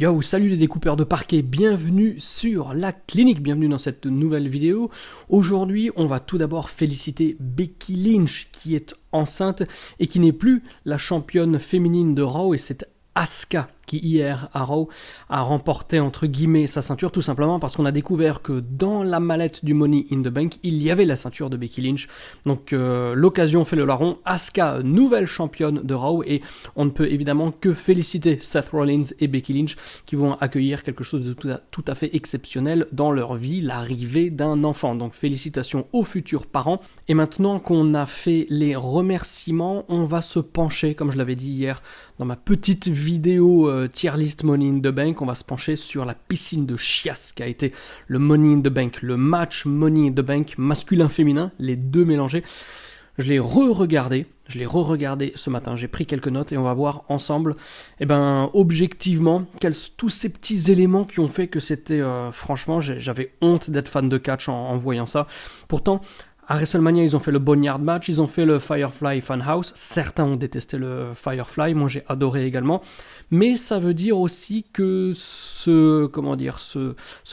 Yo, salut les découpeurs de parquet, bienvenue sur la clinique, bienvenue dans cette nouvelle vidéo. Aujourd'hui, on va tout d'abord féliciter Becky Lynch qui est enceinte et qui n'est plus la championne féminine de Raw, et c'est Asuka qui hier à Raw a remporté entre guillemets sa ceinture, tout simplement parce qu'on a découvert que dans la mallette du Money in the Bank, il y avait la ceinture de Becky Lynch. Donc l'occasion fait le larron, Asuka, nouvelle championne de Raw, et on ne peut évidemment que féliciter Seth Rollins et Becky Lynch qui vont accueillir quelque chose de tout à fait exceptionnel dans leur vie, l'arrivée d'un enfant. Donc félicitations aux futurs parents. Et maintenant qu'on a fait les remerciements, on va se pencher, comme je l'avais dit hier dans ma petite vidéo tier list Money in the Bank, on va se pencher sur la piscine de chiasse qui a été le Money in the Bank, le match Money in the Bank masculin-féminin, les deux mélangés. Je l'ai re-regardé ce matin, j'ai pris quelques notes et on va voir ensemble, objectivement, tous ces petits éléments qui ont fait que c'était, franchement, j'avais honte d'être fan de catch en voyant ça. Pourtant, à WrestleMania, ils ont fait le Boneyard Match, ils ont fait le Firefly Funhouse. Certains ont détesté le Firefly, moi j'ai adoré également. Mais ça veut dire aussi que ce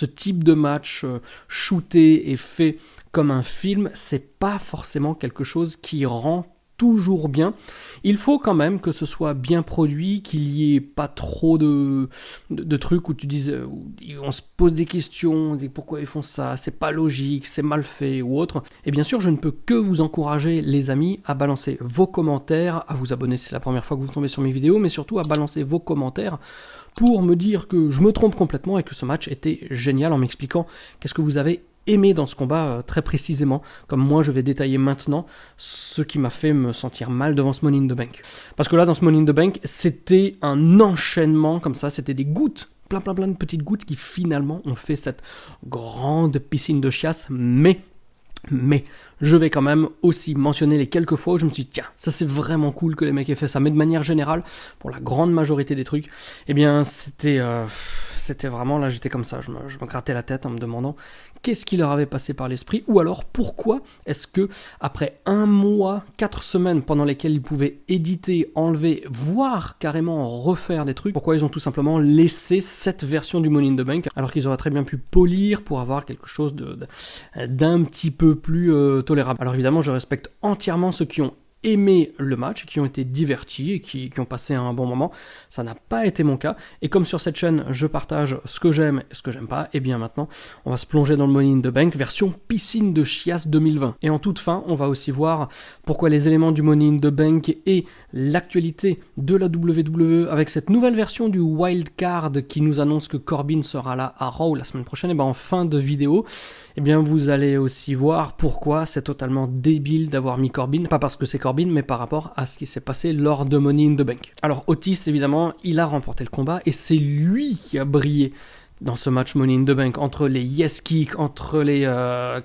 type de match shooté et fait comme un film, c'est pas forcément quelque chose qui rend toujours bien. Il faut quand même que ce soit bien produit, qu'il y ait pas trop de trucs où tu dises, on se pose des questions, on dit pourquoi ils font ça, c'est pas logique, c'est mal fait ou autre. Et bien sûr, je ne peux que vous encourager, les amis, à balancer vos commentaires, à vous abonner si c'est la première fois que vous tombez sur mes vidéos, mais surtout à balancer vos commentaires pour me dire que je me trompe complètement et que ce match était génial, en m'expliquant qu'est-ce que vous avez aimé dans ce combat très précisément, comme moi je vais détailler maintenant ce qui m'a fait me sentir mal devant ce Money in the Bank. Parce que là, dans ce Money in the Bank, c'était un enchaînement comme ça, c'était des gouttes, plein de petites gouttes qui finalement ont fait cette grande piscine de chiasse, mais je vais quand même aussi mentionner les quelques fois où je me suis dit, tiens, ça c'est vraiment cool que les mecs aient fait ça, mais de manière générale, pour la grande majorité des trucs, c'était vraiment, là j'étais comme ça, je me grattais la tête en me demandant qu'est-ce qui leur avait passé par l'esprit, ou alors pourquoi est-ce que après 1 mois, 4 semaines pendant lesquelles ils pouvaient éditer, enlever, voire carrément refaire des trucs, pourquoi ils ont tout simplement laissé cette version du Money in the Bank alors qu'ils auraient très bien pu polir pour avoir quelque chose d'un petit peu plus tolérable. Alors évidemment, je respecte entièrement ceux qui ont aimé le match, qui ont été divertis et qui ont passé un bon moment. Ça n'a pas été mon cas, et comme sur cette chaîne je partage ce que j'aime et ce que j'aime pas, et bien maintenant on va se plonger dans le Money in the Bank version piscine de chiasse 2020. Et en toute fin, on va aussi voir pourquoi les éléments du Money in the Bank et l'actualité de la WWE avec cette nouvelle version du Wild Card qui nous annonce que Corbin sera là à Raw la semaine prochaine. Et en fin de vidéo, vous allez aussi voir pourquoi c'est totalement débile d'avoir mis Corbin, pas parce que c'est Corbin, mais par rapport à ce qui s'est passé lors de Money in the Bank. Alors Otis, évidemment, il a remporté le combat, et c'est lui qui a brillé dans ce match Money in the Bank, entre les yes kicks, entre les...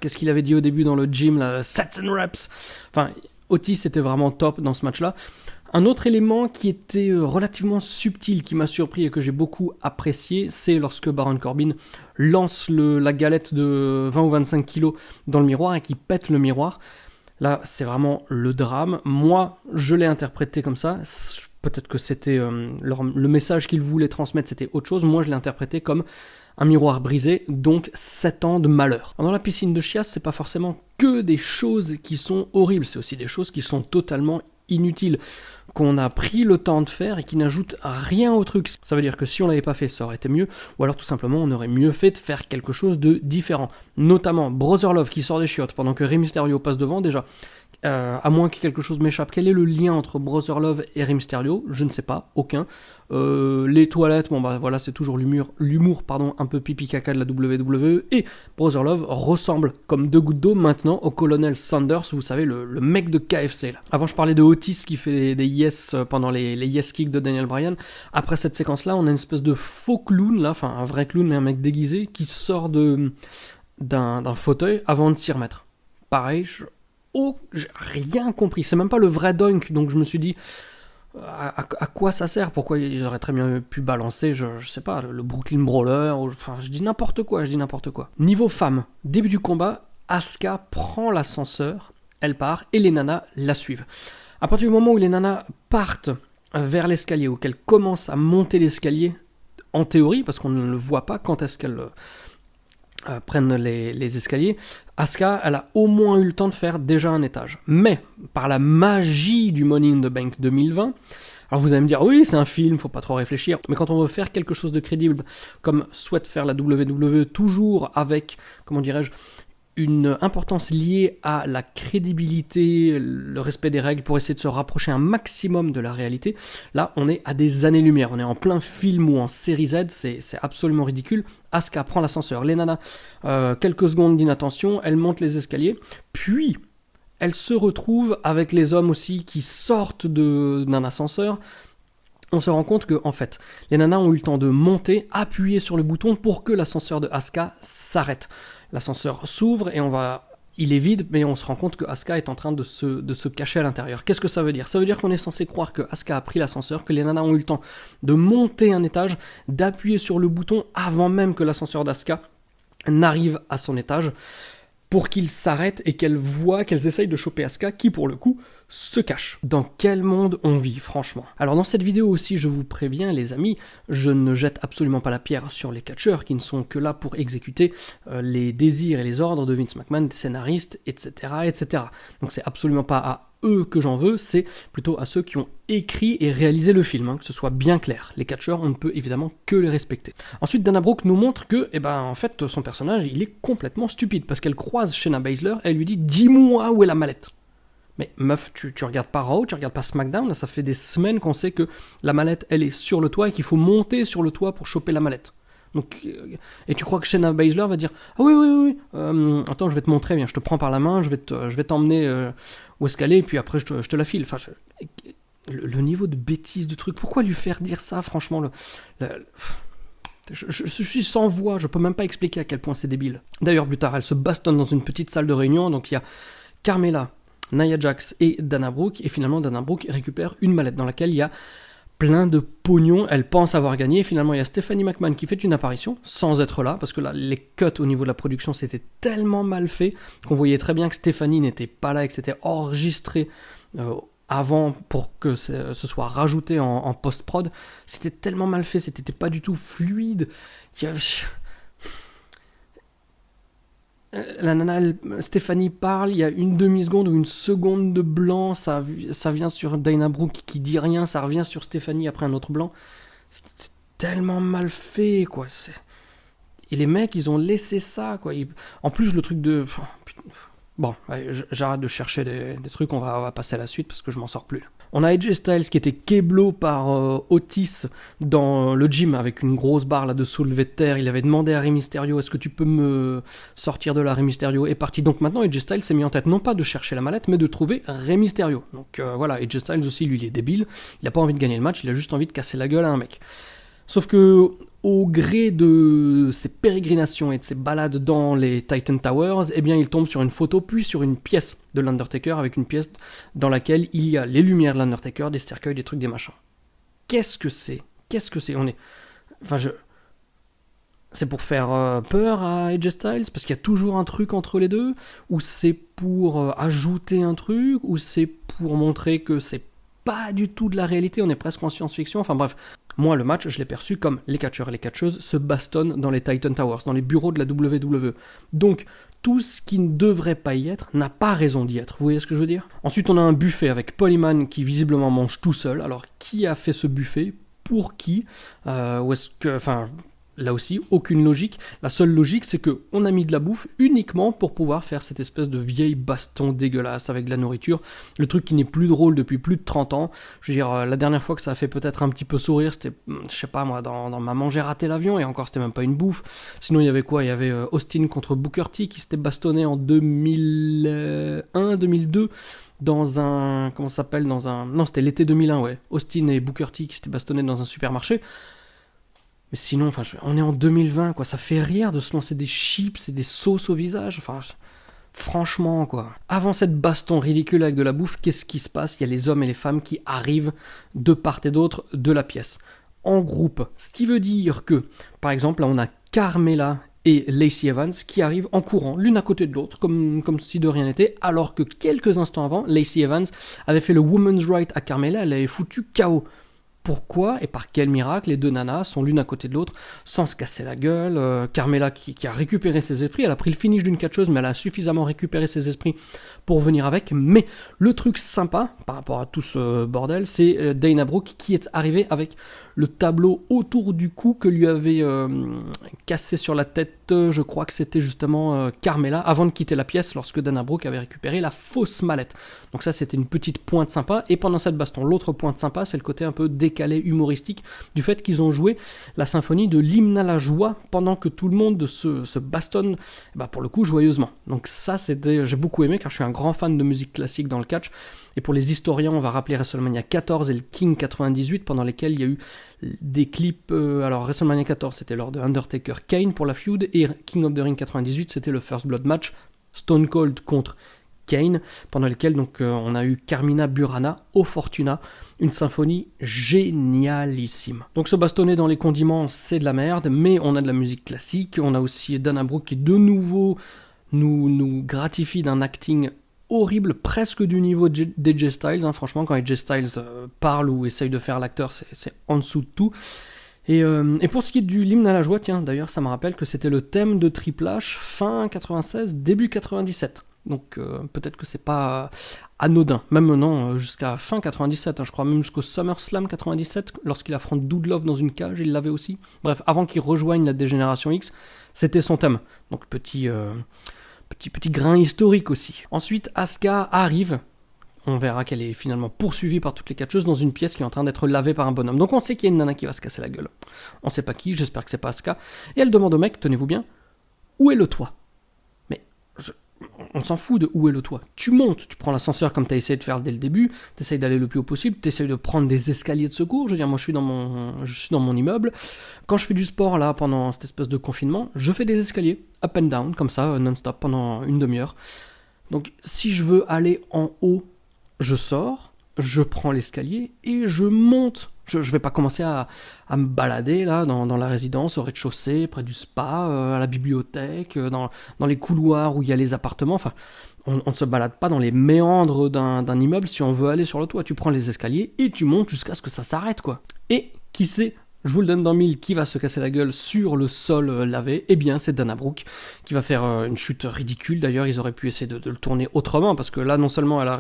qu'est-ce qu'il avait dit au début dans le gym, là, sets and reps. Enfin, Otis était vraiment top dans ce match-là. Un autre élément qui était relativement subtil, qui m'a surpris et que j'ai beaucoup apprécié, c'est lorsque Baron Corbin lance la galette de 20 ou 25 kilos dans le miroir et qui pète le miroir. Là, c'est vraiment le drame. Moi, je l'ai interprété comme ça. Peut-être que c'était le message qu'ils voulaient transmettre, c'était autre chose. Moi, je l'ai interprété comme un miroir brisé, donc 7 ans de malheur. Dans la piscine de chiasse, c'est pas forcément que des choses qui sont horribles, c'est aussi des choses qui sont totalement inutiles, qu'on a pris le temps de faire et qui n'ajoutent rien au truc. Ça veut dire que si on l'avait pas fait, ça aurait été mieux, ou alors tout simplement on aurait mieux fait de faire quelque chose de différent. Notamment Brother Love qui sort des chiottes pendant que Rey Mysterio passe devant, déjà. À moins que quelque chose m'échappe, quel est le lien entre Brother Love et Rey Mysterio ? Je ne sais pas, aucun. Les toilettes, c'est toujours l'humour un peu pipi caca de la WWE, et Brother Love ressemble comme 2 gouttes d'eau maintenant au colonel Sanders, vous savez, le mec de KFC là. Avant je parlais de Otis qui fait des yes pendant les yes kicks de Daniel Bryan. Après cette séquence là, on a une espèce de faux clown là, enfin un vrai clown mais un mec déguisé qui sort d'un fauteuil avant de s'y remettre. Pareil, j'ai rien compris, c'est même pas le vrai dunk, donc je me suis dit à quoi ça sert, pourquoi ils auraient très bien pu balancer, je sais pas, le Brooklyn Brawler, je dis n'importe quoi. Niveau femme, début du combat, Asuka prend l'ascenseur, elle part et les nanas la suivent. À partir du moment où les nanas partent vers l'escalier, ou qu'elles commencent à monter l'escalier, en théorie, parce qu'on ne le voit pas quand est-ce qu'elle prennent les escaliers, Asuka, elle a au moins eu le temps de faire déjà un étage. Mais, par la magie du Money in the Bank 2020, alors vous allez me dire, oui, c'est un film, faut pas trop réfléchir, mais quand on veut faire quelque chose de crédible, comme souhaite faire la WWE, toujours avec, comment dirais-je, une importance liée à la crédibilité, le respect des règles pour essayer de se rapprocher un maximum de la réalité. Là, on est à des années-lumière. On est en plein film ou en série Z, c'est absolument ridicule. Asuka prend l'ascenseur, les nanas, quelques secondes d'inattention, elle monte les escaliers, puis elle se retrouve avec les hommes aussi qui sortent d'un ascenseur. On se rend compte que, en fait, les nanas ont eu le temps de monter, appuyer sur le bouton pour que l'ascenseur de Asuka s'arrête. L'ascenseur s'ouvre et il est vide, mais on se rend compte que Asuka est en train de se cacher à l'intérieur. Qu'est-ce que ça veut dire ? Ça veut dire qu'on est censé croire que Asuka a pris l'ascenseur, que les nanas ont eu le temps de monter un étage, d'appuyer sur le bouton avant même que l'ascenseur d'Asuka n'arrive à son étage, pour qu'il s'arrête et qu'elles essayent de choper Asuka, qui pour le coup se cache. Dans quel monde on vit, franchement ? Alors dans cette vidéo aussi, je vous préviens les amis, je ne jette absolument pas la pierre sur les catcheurs qui ne sont que là pour exécuter les désirs et les ordres de Vince McMahon, des scénaristes, etc., etc. Donc c'est absolument pas à eux que j'en veux, c'est plutôt à ceux qui ont écrit et réalisé le film, que ce soit bien clair. Les catcheurs, on ne peut évidemment que les respecter. Ensuite, Dana Brooke nous montre que, en fait, son personnage, il est complètement stupide, parce qu'elle croise Shayna Baszler, et elle lui dit « Dis-moi où est la mallette ?» Mais meuf, tu regardes pas Raw, tu regardes pas SmackDown, là, ça fait des semaines qu'on sait que la mallette, elle est sur le toit, et qu'il faut monter sur le toit pour choper la mallette. Donc, et tu crois que Shayna Baszler va dire « Ah oui, attends, je vais te montrer, viens, je te prends par la main, je vais t'emmener où est-ce qu'elle est, et puis après je te la file. » Enfin, le niveau de bêtise du truc, pourquoi lui faire dire ça, franchement je suis sans voix, je peux même pas expliquer à quel point c'est débile. D'ailleurs, plus tard, elle se bastonne dans une petite salle de réunion, donc il y a Carmella, Nia Jax et Dana Brooke, et finalement Dana Brooke récupère une mallette dans laquelle il y a plein de pognon, elle pense avoir gagné, et finalement il y a Stephanie McMahon qui fait une apparition, sans être là, parce que là, les cuts au niveau de la production, c'était tellement mal fait, qu'on voyait très bien que Stephanie n'était pas là, et que c'était enregistré avant pour que ce soit rajouté en post-prod. C'était tellement mal fait, c'était pas du tout fluide. La nana, Stéphanie parle, il y a une demi-seconde ou une seconde de blanc, ça vient sur Dana Brooke qui dit rien, ça revient sur Stéphanie après un autre blanc. C'est tellement mal fait, quoi. Et les mecs, ils ont laissé ça, quoi. En plus, le truc de... Bon, j'arrête de chercher des trucs, on va passer à la suite parce que je m'en sors plus. On a AJ Styles qui était keblo par Otis dans le gym avec une grosse barre là de soulevé de terre. Il avait demandé à Rey Mysterio, est-ce que tu peux me sortir de là? Rey Mysterio est parti. Donc maintenant AJ Styles s'est mis en tête non pas de chercher la mallette mais de trouver Rey Mysterio. Donc voilà, AJ Styles aussi lui il est débile, il a pas envie de gagner le match, il a juste envie de casser la gueule à un mec. Sauf que au gré de ses pérégrinations et de ses balades dans les Titan Towers, eh bien il tombe sur une photo puis sur une pièce de l'Undertaker avec une pièce dans laquelle il y a les lumières de l'Undertaker, des cercueils, des trucs, des machins. Qu'est-ce que c'est? C'est pour faire peur à AJ Styles parce qu'il y a toujours un truc entre les deux, ou c'est pour ajouter un truc, ou c'est pour montrer que c'est pas du tout de la réalité, on est presque en science-fiction, enfin bref. Moi, le match, je l'ai perçu comme les catcheurs et les catcheuses se bastonnent dans les Titan Towers, dans les bureaux de la WWE. Donc, tout ce qui ne devrait pas y être n'a pas raison d'y être. Vous voyez ce que je veux dire? Ensuite, on a un buffet avec Paul Heyman qui visiblement mange tout seul. Alors, qui a fait ce buffet? Pour qui? Là aussi, aucune logique. La seule logique, c'est qu'on a mis de la bouffe uniquement pour pouvoir faire cette espèce de vieille baston dégueulasse avec de la nourriture. Le truc qui n'est plus drôle depuis plus de 30 ans. Je veux dire, la dernière fois que ça a fait peut-être un petit peu sourire, c'était, je sais pas moi, dans Maman j'ai raté l'avion, et encore c'était même pas une bouffe. Sinon il y avait quoi? Il y avait Austin contre Booker T qui s'était bastonné en 2001, 2002. Dans un... Comment ça s'appelle? Non, c'était l'été 2001, ouais. Austin et Booker T qui s'étaient bastonnés dans un supermarché. Mais sinon, on est en 2020, quoi. Ça fait rire de se lancer des chips et des sauces au visage. Franchement, quoi. Avant cette baston ridicule avec de la bouffe, qu'est-ce qui se passe? Il y a les hommes et les femmes qui arrivent de part et d'autre de la pièce, en groupe. Ce qui veut dire que, par exemple, là, on a Carmella et Lacey Evans qui arrivent en courant, l'une à côté de l'autre, comme si de rien n'était, alors que quelques instants avant, Lacey Evans avait fait le woman's right à Carmella, elle l'avait foutu KO. pourquoi et par quel miracle les deux nanas sont l'une à côté de l'autre sans se casser la gueule. Carmella qui a récupéré ses esprits, elle a pris le finish d'une catcheuse, mais elle a suffisamment récupéré ses esprits pour venir avec. Mais le truc sympa par rapport à tout ce bordel, c'est Dana Brooke qui est arrivée avec le tableau autour du cou que lui avait cassé sur la tête, je crois que c'était justement Carmella, avant de quitter la pièce lorsque Dana Brooke avait récupéré la fausse mallette. Donc ça, c'était une petite pointe sympa. Et pendant cette baston, l'autre pointe sympa, c'est le côté un peu décalé, humoristique, du fait qu'ils ont joué la symphonie de l'hymne à la joie pendant que tout le monde se bastonne, pour le coup, joyeusement. Donc ça, j'ai beaucoup aimé, car je suis un grand fan de musique classique dans le catch. Et pour les historiens, on va rappeler WrestleMania 14 et le King 98, pendant lesquels il y a eu des clips. Alors WrestleMania 14, c'était lors de Undertaker Kane pour la feud, et King of the Ring 98, c'était le First Blood match Stone Cold contre Kane, pendant lesquels donc on a eu Carmina Burana au Fortuna, une symphonie génialissime. Donc se bastonner dans les condiments, c'est de la merde, mais on a de la musique classique. On a aussi Dana Brooke qui de nouveau nous gratifie d'un acting horrible, presque du niveau d'AJ Styles, hein. Franchement, quand AJ Styles parle ou essaye de faire l'acteur, c'est en dessous de tout. Et pour ce qui est du l'hymne à la joie, tiens, d'ailleurs, ça me rappelle que c'était le thème de Triple H fin 96, début 97. Donc peut-être que c'est pas anodin, même non, jusqu'à fin 97, hein, je crois même jusqu'au SummerSlam 97, lorsqu'il affronte Dude Love dans une cage, il l'avait aussi. Bref, avant qu'il rejoigne la Dégénération X, c'était son thème. Donc petit grain historique aussi. Ensuite, Asuka arrive. On verra qu'elle est finalement poursuivie par toutes les catcheuses dans une pièce qui est en train d'être lavée par un bonhomme. Donc on sait qu'il y a une nana qui va se casser la gueule. On sait pas qui, j'espère que c'est pas Asuka. Et elle demande au mec, tenez-vous bien, où est le toit ? Mais on s'en fout de où est le toit. Tu montes, tu prends l'ascenseur comme tu as essayé de faire dès le début, tu essayes d'aller le plus haut possible, tu essayes de prendre des escaliers de secours. Je veux dire, moi je suis dans mon immeuble. Quand je fais du sport là pendant cette espèce de confinement, je fais des escaliers up and down comme ça non-stop pendant une demi-heure. Donc si je veux aller en haut, je sors, je prends l'escalier et je monte. Je vais pas commencer à me balader là dans la résidence, au rez-de-chaussée, près du spa, à la bibliothèque, dans les couloirs où il y a les appartements. Enfin, on ne se balade pas dans les méandres d'un immeuble si on veut aller sur le toit. Tu prends les escaliers et tu montes jusqu'à ce que ça s'arrête, quoi. Et qui sait, je vous le donne dans mille, qui va se casser la gueule sur le sol lavé? Eh bien, c'est Dana Brooke qui va faire une chute ridicule. D'ailleurs, ils auraient pu essayer de le tourner autrement, parce que là, non seulement elle a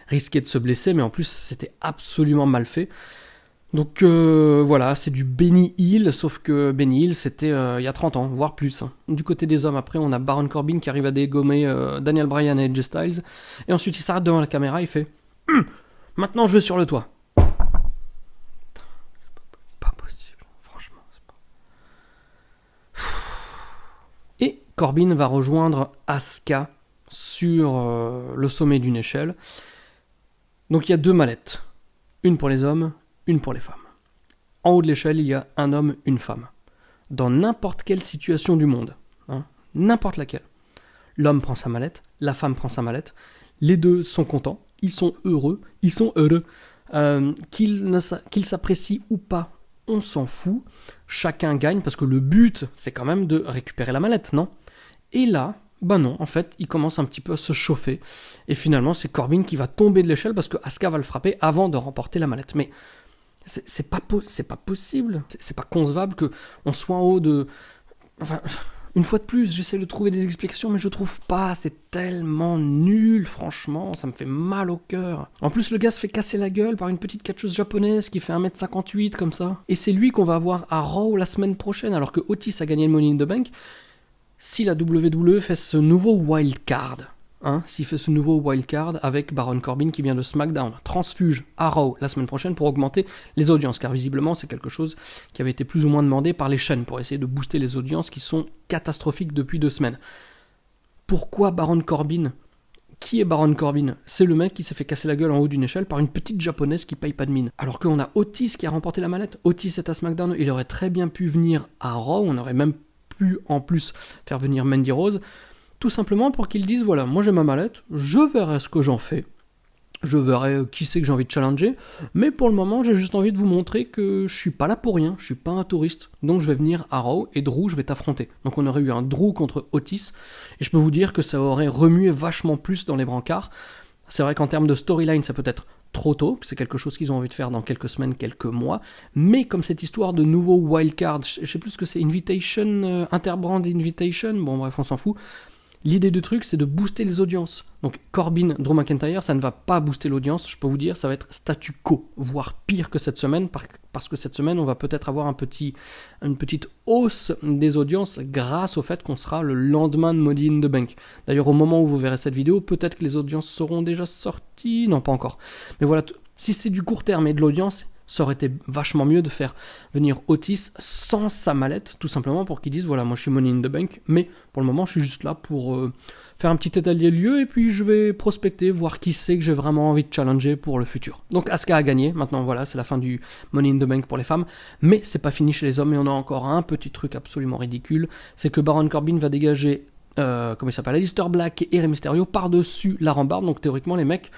risqué de se blesser, mais en plus, c'était absolument mal fait. Donc voilà, c'est du Benny Hill, sauf que Benny Hill, c'était il y a 30 ans, voire plus. Du côté des hommes, après, on a Baron Corbin qui arrive à dégommer Daniel Bryan et AJ Styles, et ensuite il s'arrête devant la caméra, il fait « Maintenant, je vais sur le toit ». Et Corbin va rejoindre Asuka sur le sommet d'une échelle. Donc il y a 2 mallettes. Une pour les hommes, une pour les femmes. En haut de l'échelle, il y a un homme, une femme. Dans n'importe quelle situation du monde, n'importe laquelle, l'homme prend sa mallette, la femme prend sa mallette, les deux sont contents, ils sont heureux, qu'ils s'apprécient ou pas, on s'en fout, chacun gagne, parce que le but, c'est quand même de récupérer la mallette, non ? Et là, non, en fait, il commence un petit peu à se chauffer, et finalement, c'est Corbin qui va tomber de l'échelle, parce que Asuka va le frapper avant de remporter la mallette. Mais c'est pas possible, c'est pas concevable qu'on soit en haut de... Enfin, une fois de plus, j'essaie de trouver des explications, mais je trouve pas, c'est tellement nul, franchement, ça me fait mal au cœur. En plus, le gars se fait casser la gueule par une petite catcheuse japonaise qui fait 1m58 comme ça. Et c'est lui qu'on va avoir à Raw la semaine prochaine, alors que Otis a gagné le Money in the Bank. Si la WWE fait ce nouveau wildcard, s'il fait ce nouveau wildcard avec Baron Corbin qui vient de SmackDown, transfuge à Raw la semaine prochaine pour augmenter les audiences, car visiblement c'est quelque chose qui avait été plus ou moins demandé par les chaînes pour essayer de booster les audiences qui sont catastrophiques depuis 2 semaines. Pourquoi Baron Corbin ? Qui est Baron Corbin ? C'est le mec qui s'est fait casser la gueule en haut d'une échelle par une petite japonaise qui paye pas de mine. Alors qu'on a Otis qui a remporté la mallette. Otis est à SmackDown, il aurait très bien pu venir à Raw, on aurait même pu en plus faire venir Mandy Rose, tout simplement pour qu'ils disent, voilà, moi j'ai ma mallette, je verrai ce que j'en fais, je verrai qui c'est que j'ai envie de challenger, mais pour le moment j'ai juste envie de vous montrer que je suis pas là pour rien, je suis pas un touriste, donc je vais venir à Raw et Drew je vais t'affronter. Donc on aurait eu un Drew contre Otis, et je peux vous dire que ça aurait remué vachement plus dans les brancards. C'est vrai qu'en termes de storyline ça peut être trop tôt, c'est quelque chose qu'ils ont envie de faire dans quelques semaines, quelques mois, mais comme cette histoire de nouveau wildcard, je sais plus ce que c'est, Invitation, Interbrand Invitation, bon bref, on s'en fout. L'idée du truc, c'est de booster les audiences. Donc Corbin, Drew McIntyre, ça ne va pas booster l'audience, je peux vous dire, ça va être statu quo, voire pire que cette semaine, parce que cette semaine, on va peut-être avoir une petite hausse des audiences grâce au fait qu'on sera le lendemain de Money in the Bank. D'ailleurs, au moment où vous verrez cette vidéo, peut-être que les audiences seront déjà sorties, non pas encore. Mais voilà, si c'est du court terme et de l'audience, ça aurait été vachement mieux de faire venir Otis sans sa mallette, tout simplement pour qu'il dise, voilà, moi je suis Money in the Bank, mais pour le moment je suis juste là pour faire un petit état des lieux, et puis je vais prospecter, voir qui c'est que j'ai vraiment envie de challenger pour le futur. Donc Asuka a gagné, maintenant voilà, c'est la fin du Money in the Bank pour les femmes, mais c'est pas fini chez les hommes, et on a encore un petit truc absolument ridicule, c'est que Baron Corbin va dégager, Aleister Black et Rey Mysterio par-dessus la rambarde, donc théoriquement les mecs,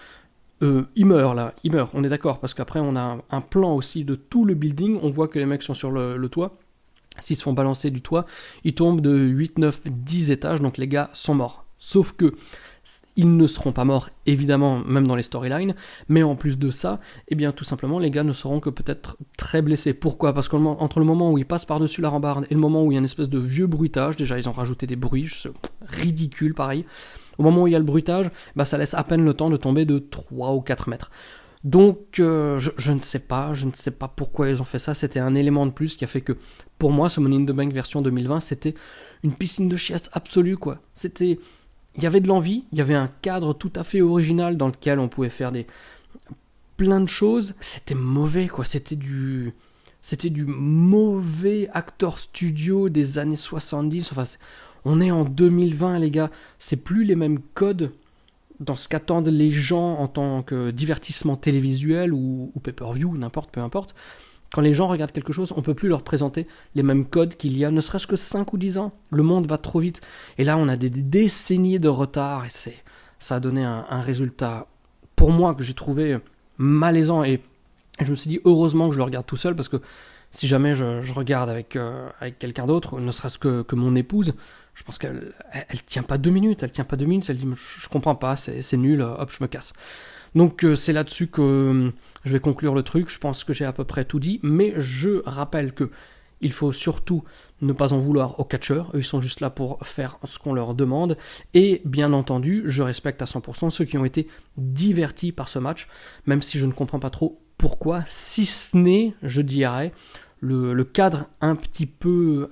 il meurt, on est d'accord, parce qu'après on a un plan aussi de tout le building, on voit que les mecs sont sur le toit, s'ils se font balancer du toit, ils tombent de 8, 9, 10 étages, donc les gars sont morts. Sauf que ils ne seront pas morts, évidemment, même dans les storylines, mais en plus de ça, eh bien tout simplement, les gars ne seront que peut-être très blessés. Pourquoi ? Parce qu'entre le moment où ils passent par-dessus la rambarde et le moment où il y a une espèce de vieux bruitage, déjà ils ont rajouté des bruits, c'est ridicule pareil, au moment où il y a le bruitage, bah, ça laisse à peine le temps de tomber de 3 ou 4 mètres. Donc je ne sais pas pourquoi ils ont fait ça, c'était un élément de plus qui a fait que, pour moi, ce Money in the Bank version 2020, c'était une piscine de chiasse absolue, quoi. Il y avait de l'envie, il y avait un cadre tout à fait original dans lequel on pouvait faire plein de choses. C'était mauvais, quoi. C'était du mauvais acteur studio des années 70. Enfin, on est en 2020, les gars. C'est plus les mêmes codes dans ce qu'attendent les gens en tant que divertissement télévisuel ou pay-per-view, peu importe. Quand les gens regardent quelque chose, on ne peut plus leur présenter les mêmes codes qu'il y a ne serait-ce que 5 ou 10 ans. Le monde va trop vite. Et là, on a des décennies de retard, et ça a donné un résultat, pour moi, que j'ai trouvé malaisant. Et je me suis dit, heureusement que je le regarde tout seul, parce que si jamais je regarde avec quelqu'un d'autre, ne serait-ce que mon épouse, je pense qu'elle tient pas 2 minutes, elle dit, je comprends pas, c'est nul, hop, je me casse. Donc c'est là-dessus que je vais conclure le truc, je pense que j'ai à peu près tout dit, mais je rappelle que il faut surtout ne pas en vouloir aux catcheurs, eux ils sont juste là pour faire ce qu'on leur demande, et bien entendu, je respecte à 100% ceux qui ont été divertis par ce match, même si je ne comprends pas trop pourquoi, si ce n'est, je dirais, le cadre un petit peu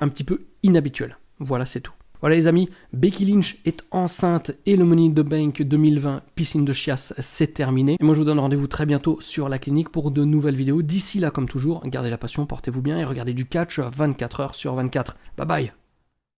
inhabituel. Voilà, c'est tout. Voilà les amis, Becky Lynch est enceinte et le Money in the Bank 2020 piscine de chiasse, c'est terminé. Et moi je vous donne rendez-vous très bientôt sur la clinique pour de nouvelles vidéos. D'ici là, comme toujours, gardez la passion, portez-vous bien et regardez du catch 24 heures sur 24. Bye bye.